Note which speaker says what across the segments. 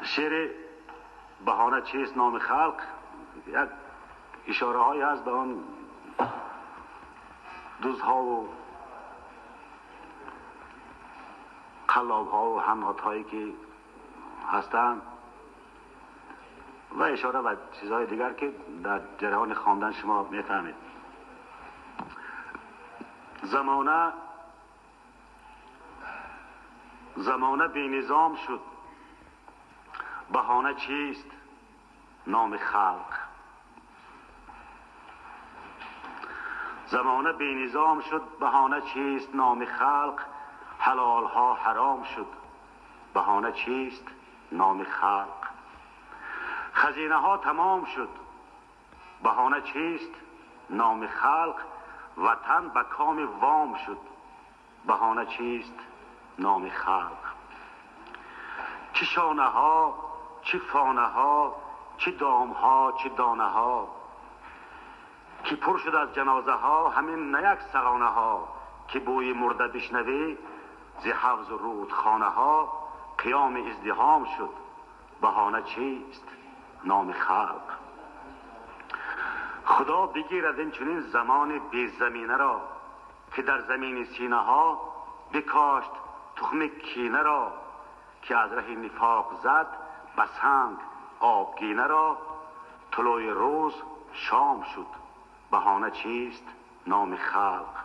Speaker 1: شعر بهانه چیست نام خلق یک اشاره هایی هست به آن دزدها و قلاب ها و همات هایی که هستند و اشاره به چیزهای دیگر که در جریان خواندن شما میفهمید. زمانه بی نظام شد، بهانه چیست نام خلق. زمانه بی نظام شد، بهانه چیست نام خلق. حلال ها حرام شد، بهانه چیست نام خلق. خزینه ها تمام شد، بهانه چیست نام خلق. وطن به کام وام شد، بهانه چیست نام خلق. چه شانه ها چه فانه ها، چه دام ها چه دانه ها، که پر شد از جنازه ها همین نه یک سغانه ها. که بوی مرده بشنوی ز حوض و رودخانه ها، قیام ازدحام شد، بهانه چیست نام خلق. خدا بگیرد این چنین زمان بی زمینه را، که در زمین سینه ها بکاشت تخم کینه را. که از ره نفاق زد بسنگ آبگینه را. طلوع روز شام شد، بهانه چیست نام خلق.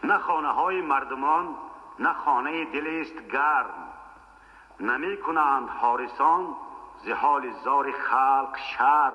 Speaker 1: نه خانه های مردمان نه خانه دل است گرم. نمی کنند حارسان ز حال زار خلق شرم.